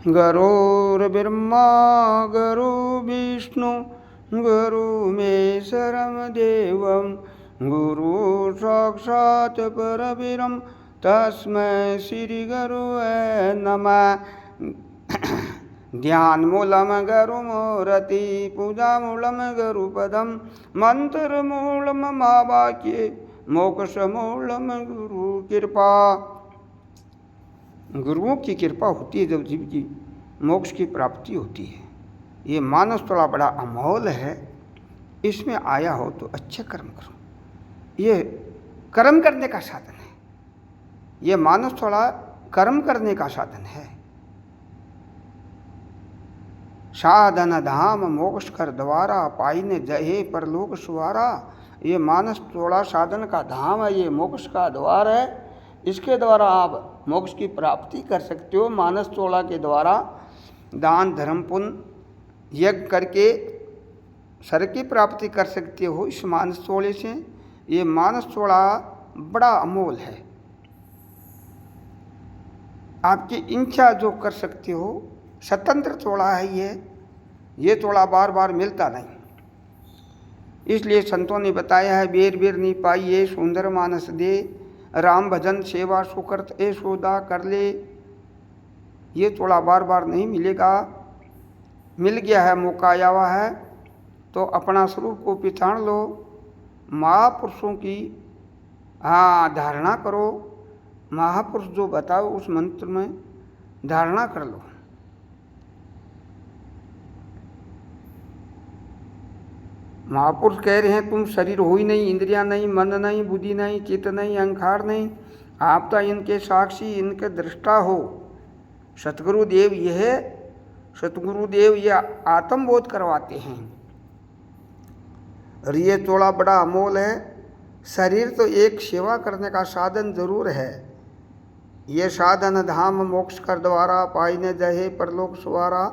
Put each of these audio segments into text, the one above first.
गुरुर्ब्रह्मा गुरुर्विष्णु गुरुर्महेश्वरं देवं गुरु साक्षात् परब्रह्म तस्मै श्री गुरुवे नमः। ध्यानमूलं गुरुमूर्ति पूजामूलं गुरुपदं मंत्रमूलं महावाक्ये मोक्षमूलं गुरु कृपा। गुरुओं की कृपा होती है जब जीव की मोक्ष की प्राप्ति होती है। ये मानस थोड़ा बड़ा अमोल है, इसमें आया हो तो अच्छे कर्म करो। ये कर्म करने का साधन है, ये मानस थोड़ा कर्म करने का साधन है। साधन धाम मोक्ष कर द्वारा पाइने जहे परलोक सुवारा। ये मानस थोड़ा साधन का धाम है, ये मोक्ष का द्वार है। इसके द्वारा आप मोक्ष की प्राप्ति कर सकते हो। मानस तोड़ा के द्वारा दान धर्म पुण्य यज्ञ करके सर की प्राप्ति कर सकते हो इस मानस तोड़े से। ये मानस तोड़ा बड़ा अमोल है। आपकी इच्छा जो कर सकते हो, स्वतंत्र तोड़ा है ये तोड़ा बार बार मिलता नहीं। इसलिए संतों ने बताया है, बेर बेर नहीं पाइए सुंदर मानस दे, राम भजन सेवा सुकृत ए सौदा कर ले। ये थोड़ा बार बार नहीं मिलेगा। मिल गया है, मौका आया हुआ है तो अपना स्वरूप को पहचान लो। महापुरुषों की धारणा करो। महापुरुष जो बताओ उस मंत्र में धारणा कर लो। महापुरुष कह रहे हैं तुम शरीर हो ही नहीं, इंद्रियां नहीं, मन नहीं, बुद्धि नहीं, चित्त नहीं, अहंकार नहीं, आप तो इनके साक्षी इनके दृष्टा हो। सतगुरुदेव ये आत्मबोध करवाते हैं। और ये थोड़ा बड़ा अमोल है। शरीर तो एक सेवा करने का साधन जरूर है। ये साधन धाम मोक्ष कर द्वारा पाइने जहे परलोक सुवारा।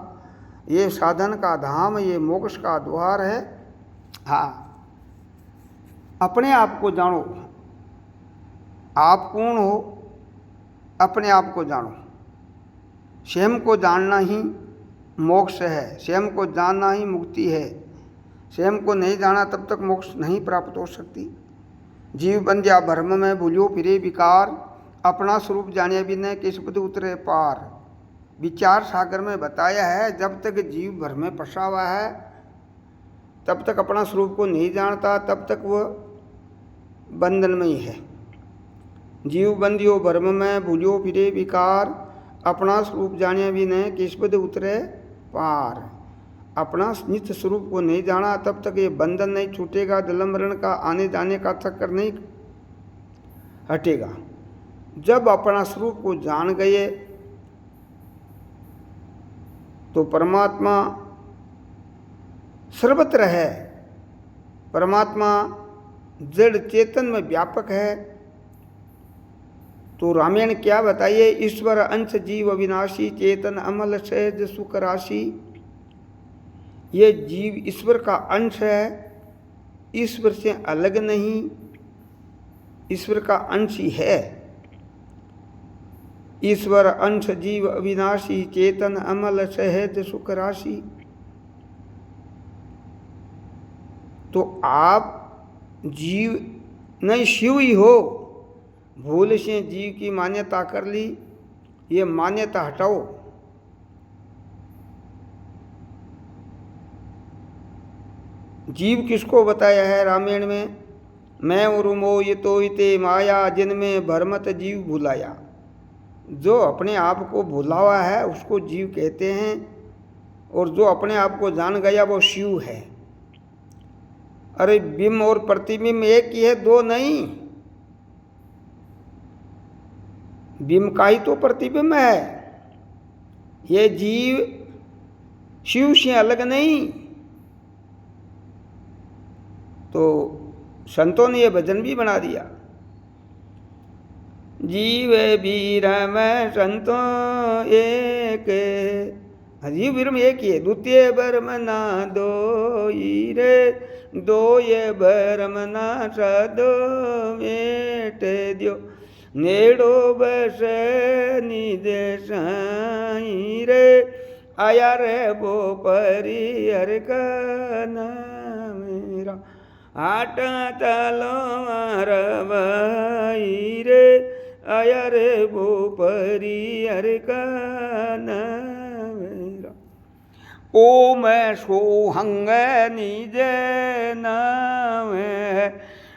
ये साधन का धाम, ये मोक्ष का द्वार है। हाँ, अपने आप को जानो। आप कौन हो, अपने आप को जानो। स्वयं को जानना ही मोक्ष है, स्वयं को जानना ही मुक्ति है। स्वयं को नहीं जाना तब तक मोक्ष नहीं प्राप्त हो सकती। जीव बंध्या भ्रम में भूलियो फिरे विकार, अपना स्वरूप जाने बिना किस पद उतरे पार। विचार सागर में बताया है, जब तक जीव भ्रम में फंसा हुआ है तब तक अपना स्वरूप को नहीं जानता, तब तक वह बंधन में ही है। जीव बंधियो भ्रम में भूलियो फिरे विकार, अपना स्वरूप जाने भी नहीं किस्मत उतरे पार। अपना नित्य स्वरूप को नहीं जाना तब तक ये बंधन नहीं छूटेगा। जन्म मरण का आने जाने का चक्कर नहीं हटेगा। जब अपना स्वरूप को जान गए तो परमात्मा सर्वत्र है। परमात्मा जड़ चेतन में व्यापक है। तो रामायण क्या बताइए, ईश्वर अंश जीव अविनाशी, चेतन अमल सहज सुख राशि। ये जीव ईश्वर का अंश है, ईश्वर से अलग नहीं, ईश्वर का अंश ही है। ईश्वर अंश जीव अविनाशी, चेतन अमल सहज सुख राशि। तो आप जीव नहीं शिव ही हो। भूल से जीव की मान्यता कर ली, ये मान्यता हटाओ। जीव किसको बताया है रामायण में, मैं उरुमो ये तो इते माया, जिनमें भरमत जीव भुलाया। जो अपने आप को भुला हुआ है उसको जीव कहते हैं, और जो अपने आप को जान गया वो शिव है। अरे बिंब और प्रतिबिंब एक ही है, दो नहीं। बिंब का ही तो प्रतिबिंब है। ये जीव शिव से अलग नहीं। तो संतों ने ये भजन भी बना दिया, जीव बीर में संतो एक। जीव बीर में एक ही है, द्वितीय ब्रह्म ना दोई रे, दो ये ब्रह्म ना सदो मेट दियो। नेड़ो बसे निज साई रे आया रे वो परी हर का नाम मेरा आटा चलो मारवाई रे आया रे वो परी हर का नाम मेरा ओम सोहंग निज नाम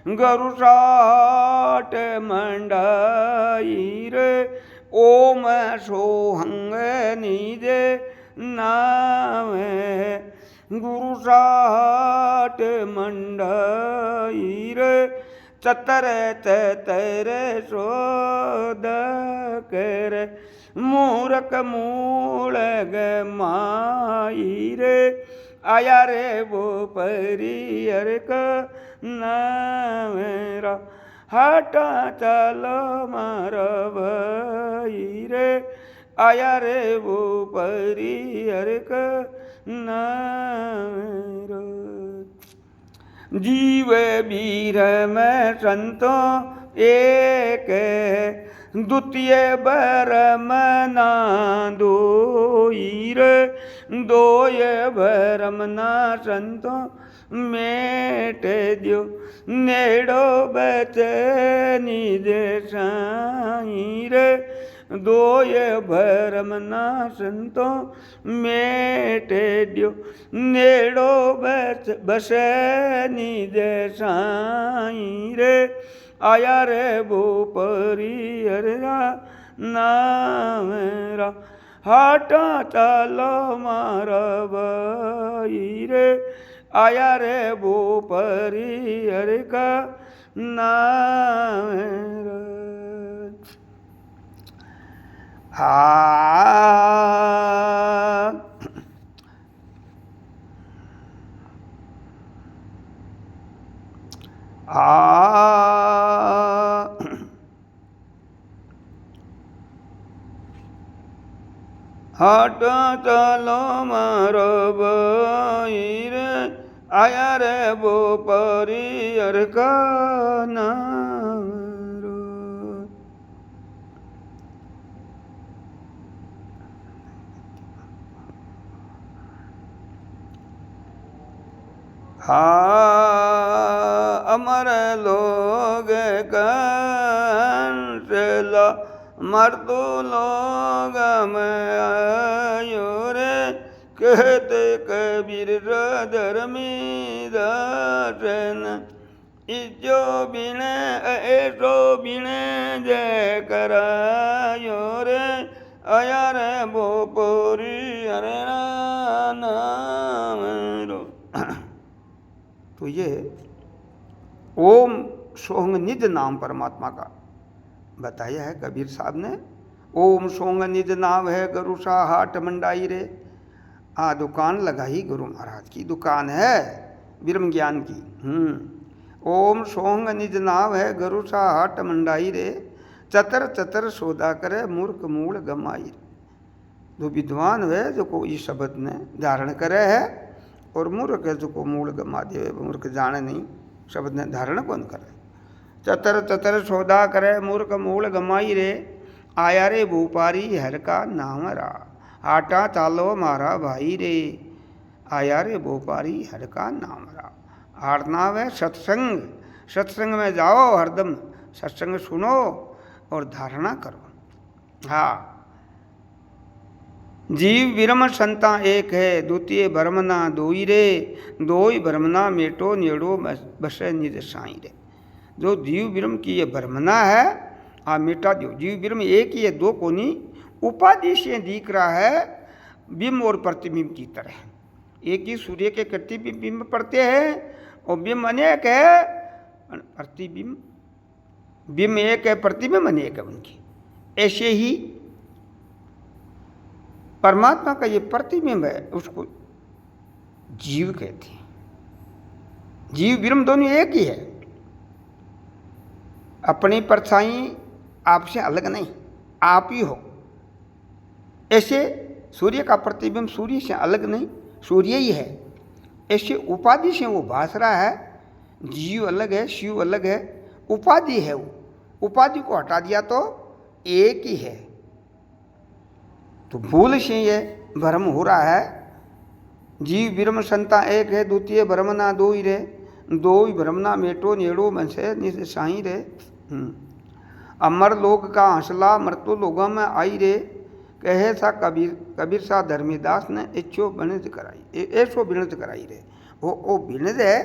गरु साट मंडाई रे ओम सोहंग निज नाम गुरु साट मंडाई रे चतर चतर शोध कर मूरख मूल गमाई रे आया रे वो परियर का नाम मेरा हटा चलो मारवाई रे आया रे वो परियर का नाम मेरा जीव बीर में संतो एक द्वितीय भरम ना दोई रे दोय भरम ना संतो मेट दियो नेड़ो बचे निज साई रे दोय भरम ना संतो मेट दियो नेड़ो बसे निज साई रे आया रे वो परियर नाम मेरा हटा चलो मारवाई रे आया रे वो परियर का नाम मेरा हट चलो मारवाई रे आया रे वो परियर का नाम अमर लोग कंसला मर्दो लोग में आयो रे कहते कबीर धर्मी दासन इजो बिने ऐसो बिने जय करायो रे आया रे वो पोरी अरे नाम रो। तो ये ओम सोहंग निज नाम परमात्मा का बताया है कबीर साहब ने। ओम सोहंग निज नाम है गुरु सा हाट मंडाई रे। दुकान लगाई गुरु महाराज की दुकान है ब्रह्म ज्ञान की। ओम सोहंग निज नाम है गुरु सा हाट मंडाई रे चतर चतर सौदा करे मूर्ख मूल गमाई। जो विद्वान है जो को इस शब्द ने धारण करे है और मूर्ख है जो को मूल गमा दे मूर्ख जाने नहीं शब्द ने धारण कौन करे। चतर चतर सौदा करे मूर्ख मूल गमाई रे आया रे भूपारी हर का नाम रा आटा चालो मारा भाई रे आया रे भूपारी हर का नाम रा। आड़नाव है सत्संग। सत्संग में जाओ हरदम सत्संग सुनो और धारणा करो। जीव विरम संता एक है द्वितीय भरमना दोई रे दोई भरमना मेटो नेड़ो बसे निज साई रे। जो जीव विरम की ये भरमना है मिटा दो। जीव विरम एक ही है दो कोनी उपाधि से दिख रहा है बिंब और प्रतिबिंब की तरह। एक ही सूर्य के प्रतिबिंब पड़ते हैं और बिंब अनेक है प्रतिबिंब बिंब एक है प्रतिबिंब अनेक है उनकी। ऐसे ही परमात्मा का ये प्रतिबिंब है उसको जीव कहते हैं। जीव ब्रह्म दोनों एक ही है। अपनी परछाई आपसे अलग नहीं आप ही हो। ऐसे सूर्य का प्रतिबिंब सूर्य से अलग नहीं सूर्य ही है। ऐसे उपाधि से वो भास रहा है। जीव अलग है शिव अलग है उपाधि है वो उपाधि को हटा दिया तो एक ही है। तो भूल से ये भ्रम हो रहा है। जीव ब्रह्म संता एक है, द्वितीय भ्रम ना दो ही रे, दो ही भ्रम ना मेटो नेड़ो मन से निस साई रे। अमर लोग का हंसला मृत्यु लोगों में आई रे, कहे सा कबीर, कबीर सा धर्मीदास ने इच्छो बिणज कराई, ऐसो बिणज कराई रे। वो बिणज है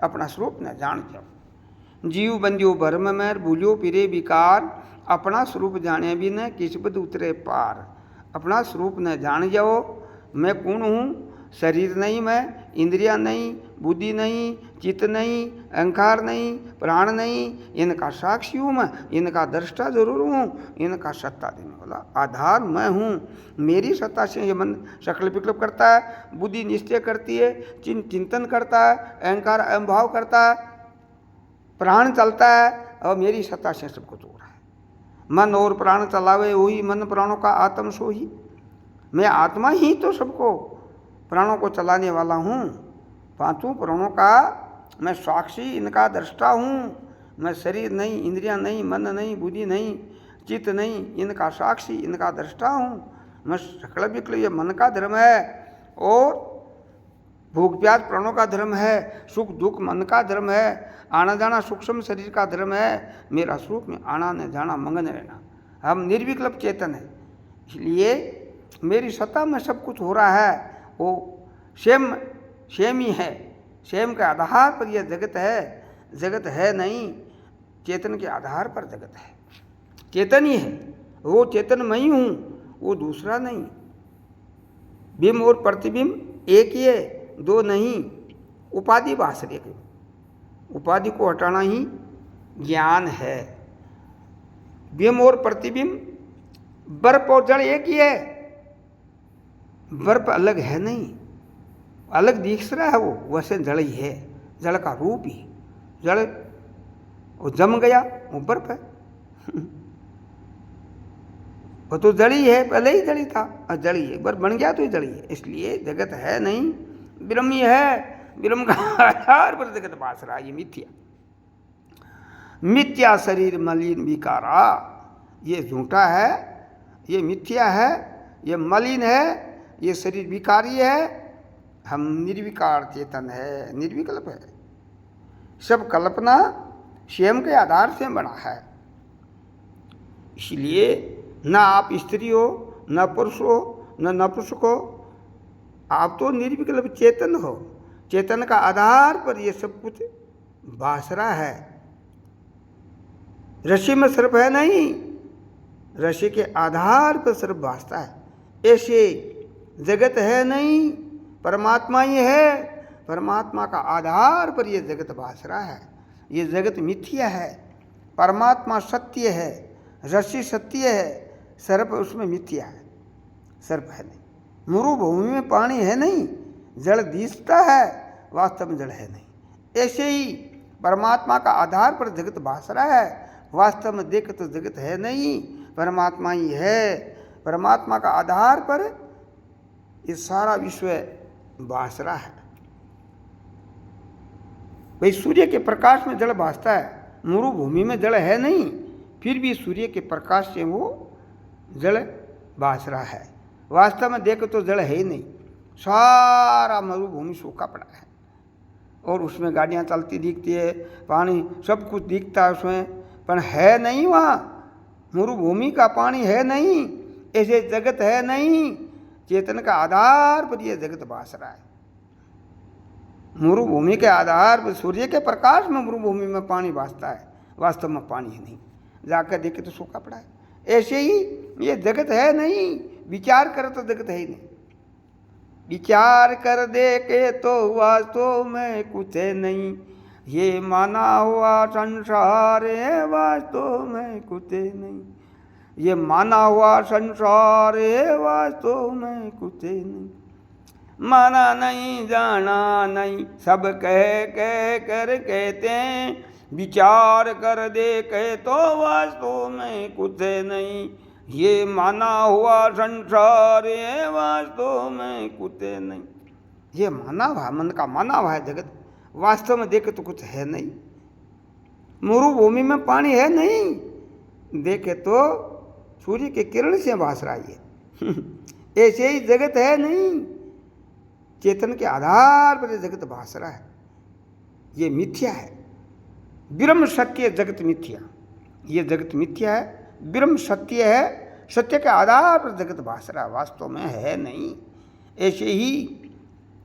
अपना स्वरूप ने जान जाओ। जीव बंदियो भरम में भूलियो फिरे विकार, अपना स्वरूप जाने भी न किस्मत उतरे पार। अपना स्वरूप न जान जाओ, मैं कौन हूँ। शरीर नहीं मैं, इंद्रियां नहीं, बुद्धि नहीं, चित्त नहीं, अहंकार नहीं, प्राण नहीं, इनका साक्षी हूँ मैं, इनका दृष्टा जरूर हूँ, इनका सत्ता देने वाला आधार मैं हूँ। मेरी सत्ता से ये मन सकल विकल्प करता है, बुद्धि निश्चय करती है, चिंतन करता है, अहंकार अहंभाव करता है, प्राण चलता है, और मेरी सत्ता से सब कुछ हो रहा है। मन और प्राण चलावे वही, मन प्राणों का आत्म सो ही। मैं आत्मा ही तो सबको प्राणों को चलाने वाला हूँ। पांचों प्राणों का मैं साक्षी, इनका दृष्टा हूँ। मैं शरीर नहीं, इंद्रियां नहीं, मन नहीं, बुद्धि नहीं, चित्त नहीं, इनका साक्षी, इनका दृष्टा हूँ। मैं सकल विकल, ये मन का धर्म है, और भूख प्यास प्राणों का धर्म है, सुख दुख मन का धर्म है, आना जाना सूक्ष्म शरीर का धर्म है। मेरा स्वरूप में आना न जाना, मंगन रहना। हम निर्विकल्प चेतन है, इसलिए मेरी सत्ता में सब कुछ हो रहा है। वो सेम ही है, सेम के आधार पर यह जगत है। जगत है नहीं, चेतन के आधार पर जगत है। चेतन ही है, वो चेतन मैं ही हूँ, वो दूसरा नहीं। बिंब और प्रतिबिंब एक ही है, दो नहीं। उपाधि बासरे के, उपाधि को हटाना ही ज्ञान है। बिंब और प्रतिबिंब, बर्फ और जड़ एक ही है, बर्फ अलग है नहीं, अलग दिख रहा है वो, वैसे जड़ ही है, जड़ का रूप ही। जड़ वो जम गया, वो बर्फ है। वो तो जड़ ही है, पहले ही जड़ ही था, और जड़ ही है, बर्फ बन गया तो ही जड़ ही है। इसलिए जगत है नहीं, ब्रह्म ही है। ब्रह्म का आधार पर जगत बास रहा, ये मिथ्या। मिथ्या शरीर मलिन विकारा, ये झूठा है, ये मिथ्या है, ये मलिन है, ये शरीर विकारी है। हम निर्विकार चेतन है, निर्विकल्प है। सब कल्पना स्वयं के आधार से बना है। इसलिए न आप स्त्री हो, न पुरुष हो, न नपुंसक हो, आप तो निर्विकल्प चेतन हो। चेतन का आधार पर ये सब कुछ भास रहा है। रस्सी में सर्प है नहीं, रस्सी के आधार पर सर्प भासता है। ऐसे जगत है नहीं, परमात्मा ही है। परमात्मा का आधार पर यह जगत भास रहा है। ये जगत मिथ्या है, परमात्मा सत्य है, रस्सी सत्य है, सर्प उसमें मिथ्या है, सर्प है नहीं। मरुभूमि में पानी है नहीं, जल दिखता है, वास्तव में जल है नहीं। ऐसे ही परमात्मा का आधार पर जगत भास रहा है, वास्तव में देख तो जगत है नहीं, परमात्मा ही है। परमात्मा का आधार पर ये सारा विश्व भास रहा है। भाई सूर्य के प्रकाश में जल भासता है, मरुभूमि में जल है नहीं, फिर भी सूर्य के प्रकाश से वो जल भास रहा है। वास्तव में देखो तो जल है ही नहीं, सारा मरुभूमि सूखा पड़ा है, और उसमें गाड़ियाँ चलती दिखती है, पानी सब कुछ दिखता है उसमें, पर है नहीं वहाँ। मरुभूमि का पानी है नहीं, ऐसे जगत है नहीं। चेतन का आधार पर यह जगत भास रहा है। मरुभूमि के आधार पर सूर्य के प्रकाश में मरुभूमि में पानी भासता है, वास्तव में पानी है नहीं, जाकर देखे तो सूखा पड़ा है। ऐसे ही ये जगत है नहीं, विचार करे तो जगत है ही नहीं। विचार कर देखे तो वास्तव में कुछ है नहीं, ये माना हुआ संसार है, वास्तव में कुछ है नहीं। ये माना हुआ संसार है, वास्तव में कुछ है नहीं। माना नहीं, जाना नहीं, सब कह कह कर कहते हैं, विचार कर देखे तो वास्तव में कुछ है नहीं। ये माना हुआ संसार है, वास्तव में कुछ है नहीं। ये माना हुआ, मन का माना हुआ है जगत, वास्तव में देखे तो कुछ है नहीं। मरुभूमि में पानी है नहीं, देखे तो सूर्य के किरण से भास रहा है। ऐसे ही जगत है नहीं, चेतन के आधार पर जगत भास रहा है। ये मिथ्या है, ब्रह्म सत्य, जगत मिथ्या। ये जगत मिथ्या है, ब्रह्म सत्य है, सत्य के आधार पर जगत भास रहा, वास्तव में है नहीं। ऐसे ही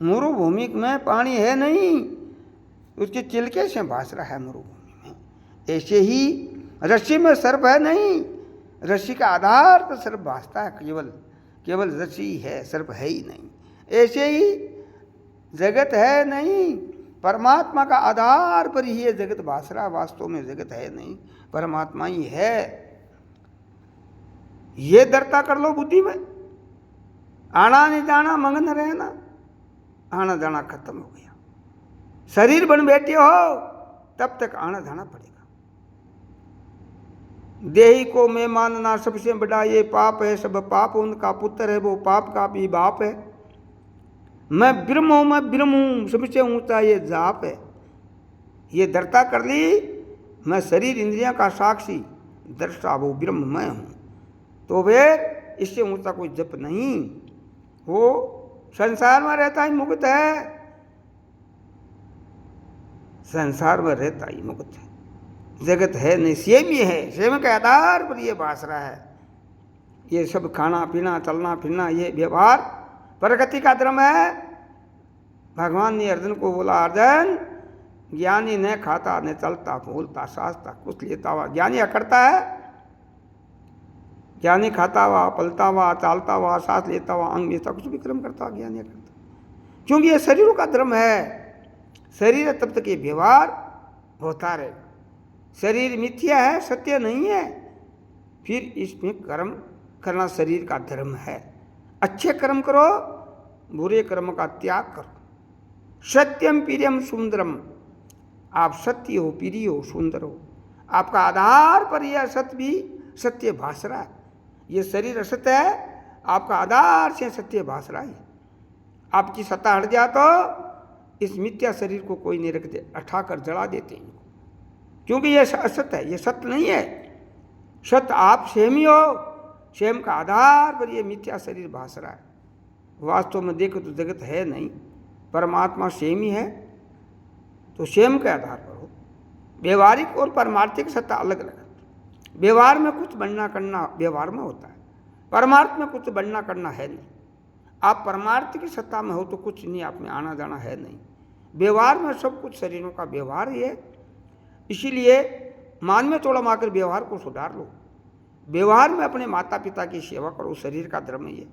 मरुभूमि में पानी है नहीं, उसके चिलके से भास रहा है मरुभूमि में। ऐसे ही रस्सी में सर्प है नहीं, रस्सी के आधार पर सर्प भासता है, केवल रस्सी है, सर्प है ही नहीं। ऐसे ही जगत है नहीं, परमात्मा का आधार पर ही ये जगत भास रहा, वास्तव में जगत है नहीं, परमात्मा ही है। ये दृढ़ता कर लो बुद्धि में। आना नहीं जाना मगन रहना, आना जाना खत्म हो गया। शरीर बन बैठे हो तब तक आना जाना पड़ेगा। देही को मैं मानना सबसे बड़ा ये पाप है, सब पाप उनका पुत्र है, वो पाप का भी बाप है। मैं ब्रह्म हूं, मैं ब्रह्म हूं, सबसे ऊंचा ये जाप है। ये दृढ़ता कर ली, मैं शरीर इंद्रियां का साक्षी दृष्टा, वो ब्रह्म मैं हूं, तो फिर इससे ऊंचा कोई जप नहीं। वो संसार में रहता ही मुक्त है, संसार में रहता ही मुक्त है, जगत है नहीं, सेम ही है, सेम के आधार पर ये भास रहा है। ये सब खाना पीना चलना फिरना ये व्यवहार प्रकृति का धर्म है। भगवान ने अर्जुन को बोला, अर्जुन ज्ञानी न खाता न चलता बोलता साजता कुछ लेता हुआ। ज्ञानी अकड़ता है, ज्ञानी खाता हुआ पलता हुआ चालता हुआ सांस लेता हुआ अंग में कुछ भी कर्म करता हुआ ज्ञानी अकड़ता, क्योंकि ये शरीरों का धर्म है। शरीर है तब तक ये व्यवहार होता रहेगा। शरीर मिथ्या है, सत्य नहीं है, फिर इसमें कर्म करना शरीर का धर्म है। अच्छे कर्म करो, बुरे कर्म का त्याग करो। सत्यम प्रियम सुंदरम, आप सत्य हो, प्रिय हो, सुंदर हो। आपका आधार पर यह सत्य भी सत्य भास रहा है। ये शरीर असत्य है, आपका आधार से सत्य भास रहा है। आपकी सत्ता हट जा तो इस मिथ्या शरीर को कोई नहीं रखते, उठाकर जला देते हैं, क्योंकि ये असत्य है, ये सत्य नहीं है। सत्य आप स्वयं ही हो, स्वयं का आधार पर ये मिथ्या शरीर भास रहा है। वास्तव में देखो तो जगत है नहीं, परमात्मा स्वयं ही है, तो स्वयं के आधार पर हो। व्यवहारिक और परमार्थिक सत्ता अलग अलग है। व्यवहार में कुछ बनना करना व्यवहार में होता है, परमार्थ में कुछ बनना करना है नहीं। आप परमार्थ की सत्ता में हो तो कुछ नहीं, आप में आना जाना है नहीं। व्यवहार में सब कुछ शरीरों का व्यवहार ही है। इसीलिए मान में तोड़ा मारकर व्यवहार को सुधार लो। व्यवहार में अपने माता पिता की सेवा करो, शरीर का धर्म ही है।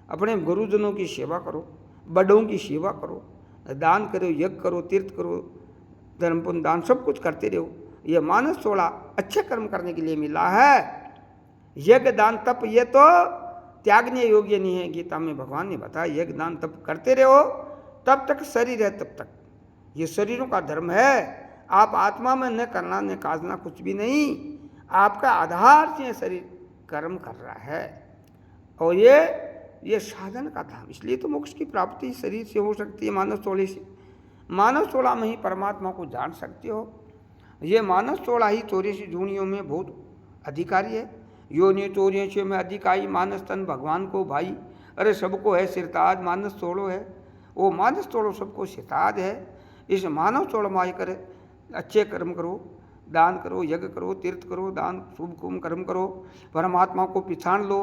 अपने गुरुजनों की सेवा करो, बड़ों की सेवा करो, दान करो, यज्ञ करो, तीर्थ करो, धर्म पुण्य दान सब कुछ करते रहो। ये मानस तोड़ा अच्छे कर्म करने के लिए मिला है। यज्ञ दान तप ये तो त्यागने योग्य नहीं है। गीता में भगवान ने बताया यज्ञ दान तप करते रहो, तब तक शरीर है तब तक। ये शरीरों का धर्म है। आप आत्मा में न करना न काजना कुछ भी नहीं, आपका आधार से शरीर कर्म कर रहा है। और ये साधन का धाम, इसलिए तो मोक्ष की प्राप्ति शरीर से हो सकती है, मानव तोड़े से। मानव तोड़ा में ही परमात्मा को जान सकते हो। ये मानव तोड़ा ही 84 जूनियों में बहुत अधिकारी है। योनि 84 में अधिकारी मानस तन भगवान को भाई, अरे सबको है सिरताज, मानस तोड़ो है, वो मानस तोड़ो सबको सिरताज है। इस मानव तोड़ माई कर अच्छे कर्म करो, दान करो, यज्ञ करो, तीर्थ करो, दान शुभ कुम कर्म करो, परमात्मा को पहचान लो,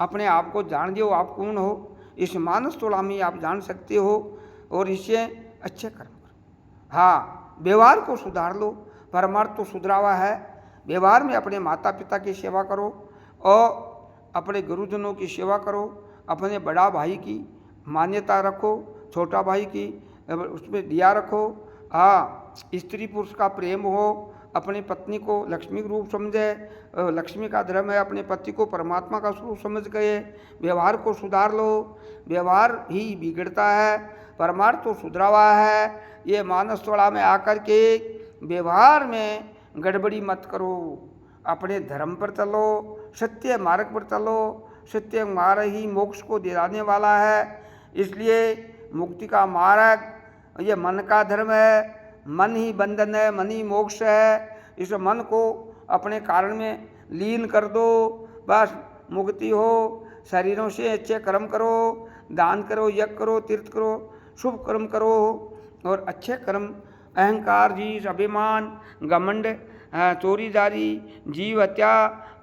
अपने आप को जान दो आप कौन हो। इस मानस तोड़ा में आप जान सकते हो और इससे अच्छे कर्म करो। हाँ, व्यवहार को सुधार लो। परमार्थ तो सुधरावा है। व्यवहार में अपने माता पिता की सेवा करो और अपने गुरुजनों की सेवा करो। अपने बड़ा भाई की मान्यता रखो, छोटा भाई की उसमें दिया रखो। हाँ, स्त्री पुरुष का प्रेम हो, अपनी पत्नी को लक्ष्मी रूप समझे, लक्ष्मी का धर्म है, अपने पति को परमात्मा का स्वरूप समझ गए। व्यवहार को सुधार लो, व्यवहार ही बिगड़ता है, परमार्थ तो सुधरावा है। ये मानस तोड़ा में आकर के व्यवहार में गड़बड़ी मत करो, अपने धर्म पर चलो, सत्य मार्ग पर चलो। सत्य मार्ग ही मोक्ष को दिलाने वाला है। इसलिए मुक्ति का मार्ग ये मन का धर्म है। मन ही बंधन है, मन ही मोक्ष है। इस मन को अपने कारण में लीन कर दो, बस मुक्ति हो। शरीरों से अच्छे कर्म करो, दान करो, यज्ञ करो, तीर्थ करो, शुभ कर्म करो और अच्छे कर्म। अहंकार, जीत, अभिमान, घमंड, चोरीदारी, जीव हत्या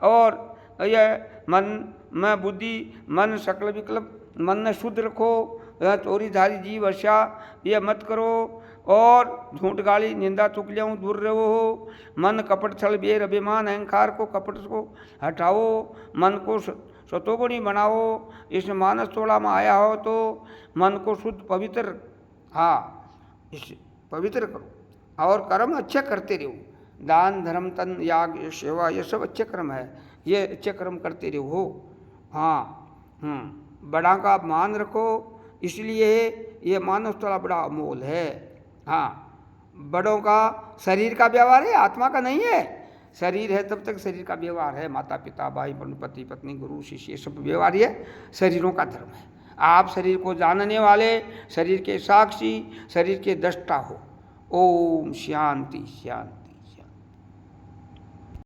और यह मन में बुद्धि, मन सकल विकल्प, मन ने शुद्ध रखो। चोरीधारी, जीव हत्या यह मत करो और झूठ गाली निंदा चुगलियों दूर रहो। मन कपट छल बेर अभिमान अहंकार को कपट को हटाओ। मन को सतोगुणी बनाओ। इस मानस तोड़ा में आया हो तो मन को शुद्ध पवित्र, इस पवित्र करो और कर्म अच्छे करते रहो। दान, धर्म, तन, याग, सेवा ये सब अच्छे कर्म है, ये अच्छे कर्म करते रहो। बड़ा का मान रखो, इसलिए ये मानव थोड़ा बड़ा अमोल है। बड़ों का शरीर का व्यवहार है, आत्मा का नहीं है। शरीर है तब तक शरीर का व्यवहार है, माता पिता, भाई बहन, पति पत्नी, गुरु शिष्य, ये सब व्यवहार ये शरीरों का धर्म है। आप शरीर को जानने वाले, शरीर के साक्षी, शरीर के दृष्टा हो। ओम शांति शांति।